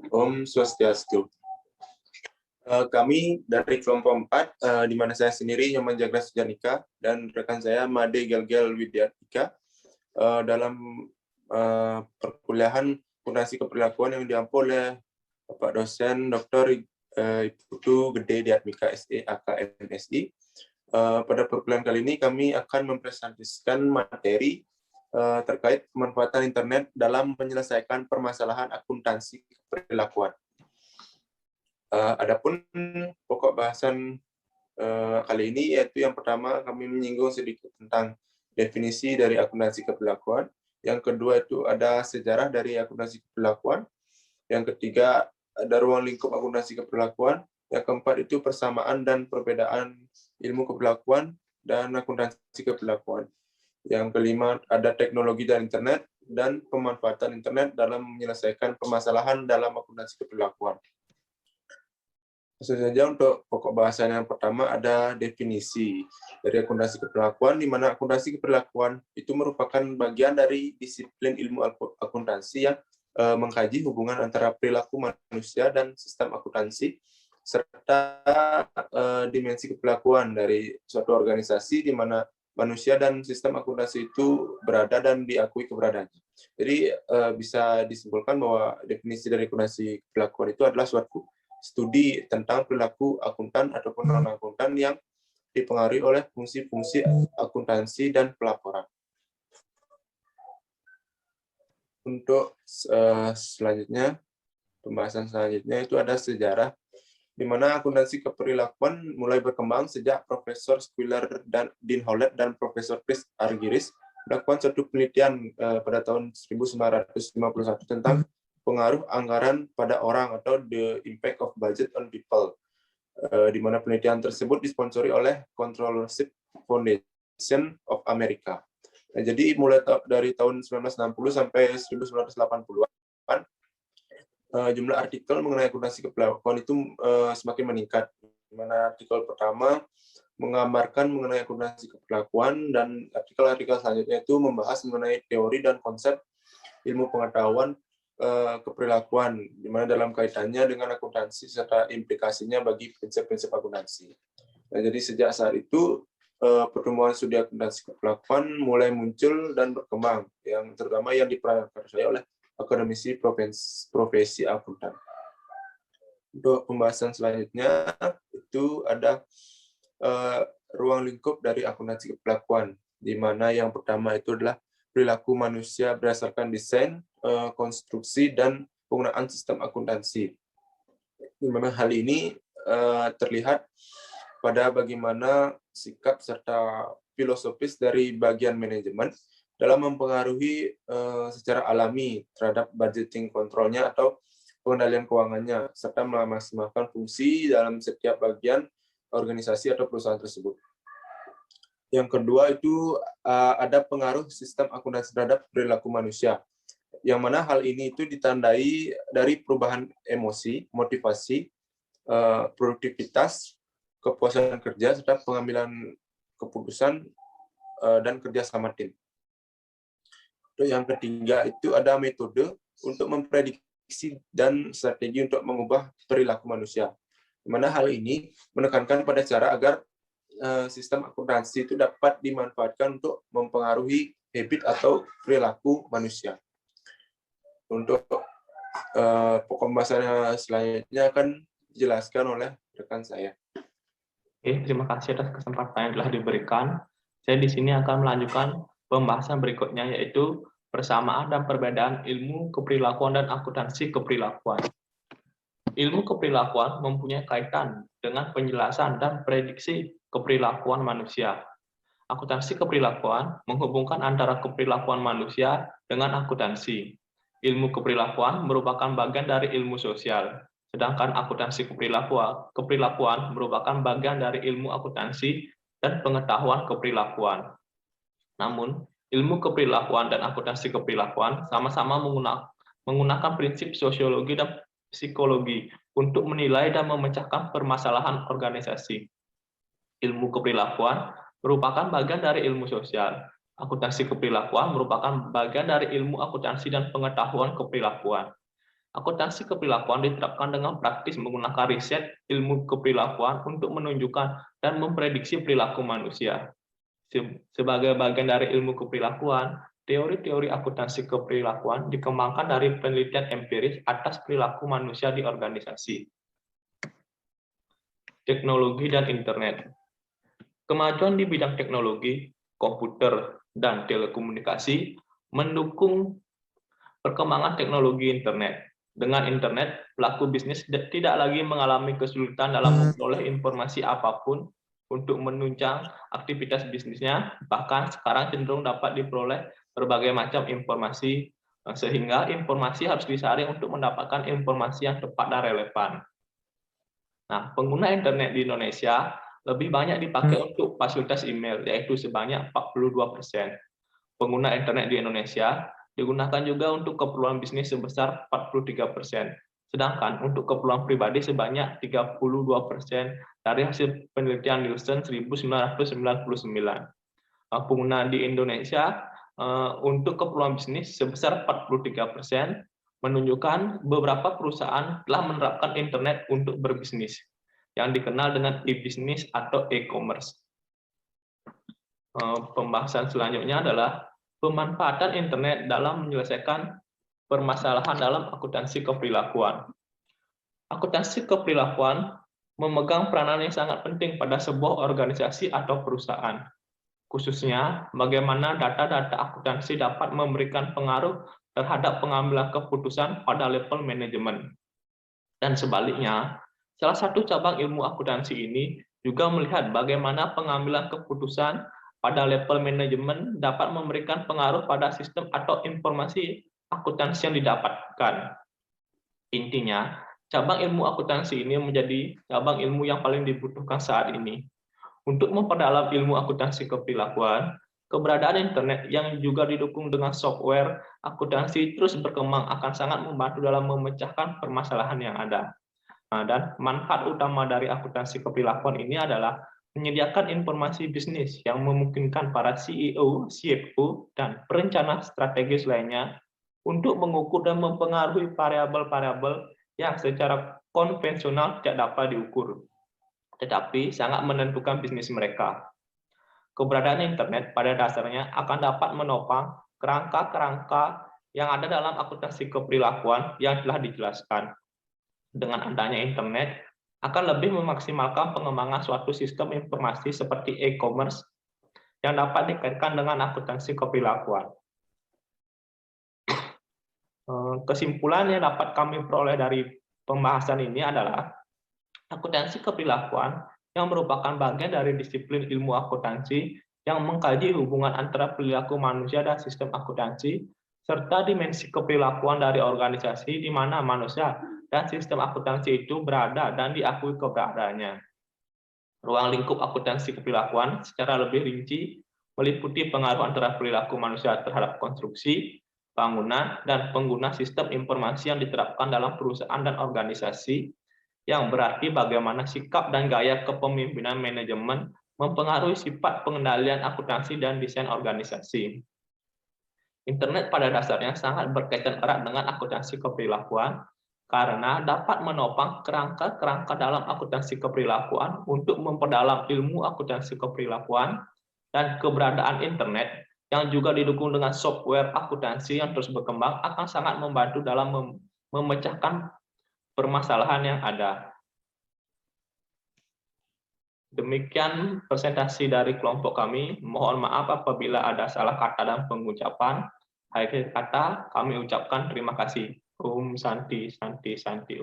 Om Swastiastu. Kami dari kelompok 4, di mana saya sendiri Nyoman Jagra Sujanika dan rekan saya Made Gelgel Widyatika, dalam perkuliahan Akuntansi Keperlakuan yang diampu oleh Bapak dosen Dr. Putu Gede Diatmika SE AK MSI. Pada perkuliahan kali ini kami akan mempresentasikan materi terkait pemanfaatan internet dalam menyelesaikan permasalahan akuntansi keperlakuan. Adapun pokok bahasan kali ini yaitu yang pertama kami menyinggung sedikit tentang definisi dari akuntansi keperlakuan. Yang kedua itu ada sejarah dari akuntansi keperlakuan. Yang ketiga ada ruang lingkup akuntansi keperlakuan. Yang keempat itu persamaan dan perbedaan ilmu keperlakuan dan akuntansi keperlakuan. Yang kelima ada teknologi dan internet dan pemanfaatan internet dalam menyelesaikan permasalahan dalam akuntansi keperlakuan. Langsung saja untuk pokok bahasan yang pertama ada definisi dari akuntansi keperlakuan, di mana akuntansi keperlakuan itu merupakan bagian dari disiplin ilmu akuntansi yang mengkaji hubungan antara perilaku manusia dan sistem akuntansi, serta dimensi keperlakuan dari suatu organisasi di mana manusia dan sistem akuntansi itu berada dan diakui keberadaannya. Jadi bisa disimpulkan bahwa definisi dari akuntansi keperlakuan itu adalah suatu studi tentang perilaku akuntan ataupun non-akuntan yang dipengaruhi oleh fungsi-fungsi akuntansi dan pelaporan. Untuk selanjutnya, pembahasan selanjutnya itu ada sejarah, di mana akuntansi keperilakuan mulai berkembang sejak Profesor Squiller dan Dean Howlett dan Profesor Chris Argyris melakukan suatu penelitian pada tahun 1951 tentang pengaruh anggaran pada orang atau the impact of budget on people, di mana penelitian tersebut disponsori oleh Controllership Foundation of America. Nah, jadi mulai dari tahun 1960 sampai 1980-an, jumlah artikel mengenai akuntansi keperlakuan itu semakin meningkat. Di mana artikel pertama menggambarkan mengenai akuntansi keperlakuan dan artikel-artikel selanjutnya itu membahas mengenai teori dan konsep ilmu pengetahuan keperilakuan, di mana dalam kaitannya dengan akuntansi serta implikasinya bagi prinsip-prinsip akuntansi. Nah, jadi sejak saat itu pertumbuhan studi akuntansi keperilakuan mulai muncul dan berkembang, yang terutama yang diperankan oleh akademisi profesi akuntan. Untuk pembahasan selanjutnya itu ada ruang lingkup dari akuntansi keperilakuan, di mana yang pertama itu adalah perilaku manusia berdasarkan desain, konstruksi, dan penggunaan sistem akuntansi. Di mana hal ini terlihat pada bagaimana sikap serta filosofis dari bagian manajemen dalam mempengaruhi secara alami terhadap budgeting kontrolnya atau pengendalian keuangannya, serta memaksimalkan fungsi dalam setiap bagian organisasi atau perusahaan tersebut. Yang kedua itu ada pengaruh sistem akuntansi terhadap perilaku manusia, yang mana hal ini itu ditandai dari perubahan emosi, motivasi, produktivitas, kepuasan kerja, serta pengambilan keputusan dan kerja sama tim. Yang ketiga itu ada metode untuk memprediksi dan strategi untuk mengubah perilaku manusia, di mana hal ini menekankan pada cara agar sistem akuntansi itu dapat dimanfaatkan untuk mempengaruhi habit atau perilaku manusia. Untuk pokok pembahasan selanjutnya akan dijelaskan oleh rekan saya. Oke, terima kasih atas kesempatan yang telah diberikan. Saya di sini akan melanjutkan pembahasan berikutnya, yaitu persamaan dan perbedaan ilmu keperilakuan dan akuntansi keperilakuan. Ilmu keperilakuan mempunyai kaitan dengan penjelasan dan prediksi keperilakuan manusia. Akuntansi keperilakuan menghubungkan antara keperilakuan manusia dengan akuntansi. Ilmu keperilakuan merupakan bagian dari ilmu sosial, sedangkan akuntansi keperilakuan merupakan bagian dari ilmu akuntansi dan pengetahuan keperilakuan. Namun, ilmu keperilakuan dan akuntansi keperilakuan sama-sama menggunakan prinsip sosiologi dan psikologi untuk menilai dan memecahkan permasalahan organisasi. Ilmu keperilakuan merupakan bagian dari ilmu sosial. Akuntansi keperilakuan merupakan bagian dari ilmu akuntansi dan pengetahuan keperilakuan. Akuntansi keperilakuan diterapkan dengan praktis menggunakan riset ilmu keperilakuan untuk menunjukkan dan memprediksi perilaku manusia. Sebagai bagian dari ilmu keperilakuan, teori-teori akuntansi keperilakuan dikembangkan dari penelitian empiris atas perilaku manusia di organisasi. Teknologi dan internet. Kemajuan di bidang teknologi, komputer, dan telekomunikasi mendukung perkembangan teknologi internet. Dengan internet, pelaku bisnis tidak lagi mengalami kesulitan dalam memperoleh informasi apapun untuk menunjang aktivitas bisnisnya, bahkan sekarang cenderung dapat diperoleh berbagai macam informasi, sehingga informasi harus disaring untuk mendapatkan informasi yang tepat dan relevan. Nah, pengguna internet di Indonesia lebih banyak dipakai untuk fasilitas email, yaitu sebanyak 42%. Pengguna internet di Indonesia digunakan juga untuk keperluan bisnis sebesar 43%, sedangkan untuk keperluan pribadi sebanyak 32% dari hasil penelitian Nielsen 1999. Pengguna di Indonesia untuk keperluan bisnis sebesar 43%, menunjukkan beberapa perusahaan telah menerapkan internet untuk berbisnis, yang dikenal dengan e-bisnis atau e-commerce. Pembahasan selanjutnya adalah pemanfaatan internet dalam menyelesaikan permasalahan dalam akuntansi keperilakuan. Akuntansi keperilakuan memegang peranan yang sangat penting pada sebuah organisasi atau perusahaan. Khususnya, bagaimana data-data akuntansi dapat memberikan pengaruh terhadap pengambilan keputusan pada level manajemen. Dan sebaliknya, salah satu cabang ilmu akuntansi ini juga melihat bagaimana pengambilan keputusan pada level manajemen dapat memberikan pengaruh pada sistem atau informasi akuntansi yang didapatkan. Intinya, cabang ilmu akuntansi ini menjadi cabang ilmu yang paling dibutuhkan saat ini. Untuk memperdalam ilmu akuntansi keperilakuan, keberadaan internet yang juga didukung dengan software akuntansi terus berkembang akan sangat membantu dalam memecahkan permasalahan yang ada. Dan manfaat utama dari akuntansi keperilakuan ini adalah menyediakan informasi bisnis yang memungkinkan para CEO, CFO, dan perencana strategis lainnya untuk mengukur dan mempengaruhi variabel-variabel yang secara konvensional tidak dapat diukur, tetapi sangat menentukan bisnis mereka. Keberadaan internet pada dasarnya akan dapat menopang kerangka-kerangka yang ada dalam akuntansi keperilakuan yang telah dijelaskan. Dengan adanya internet, akan lebih memaksimalkan pengembangan suatu sistem informasi seperti e-commerce yang dapat dikaitkan dengan akuntansi keperilakuan. Kesimpulan yang dapat kami peroleh dari pembahasan ini adalah akuntansi keperilakuan yang merupakan bagian dari disiplin ilmu akuntansi yang mengkaji hubungan antara perilaku manusia dan sistem akuntansi, serta dimensi keperilakuan dari organisasi di mana manusia dan sistem akuntansi itu berada dan diakui keberadaannya. Ruang lingkup akuntansi keperilakuan secara lebih rinci meliputi pengaruh antara perilaku manusia terhadap konstruksi, bangunan, dan pengguna sistem informasi yang diterapkan dalam perusahaan dan organisasi, yang berarti bagaimana sikap dan gaya kepemimpinan manajemen mempengaruhi sifat pengendalian akuntansi dan desain organisasi. Internet pada dasarnya sangat berkaitan erat dengan akuntansi keperilakuan karena dapat menopang kerangka-kerangka dalam akuntansi keperilakuan untuk memperdalam ilmu akuntansi keperilakuan, dan keberadaan internet yang juga didukung dengan software akuntansi yang terus berkembang akan sangat membantu dalam memecahkan permasalahan yang ada. Demikian presentasi dari kelompok kami. Mohon maaf apabila ada salah kata dan pengucapan. Akhir kata kami ucapkan terima kasih. Santi, Santi, Santi,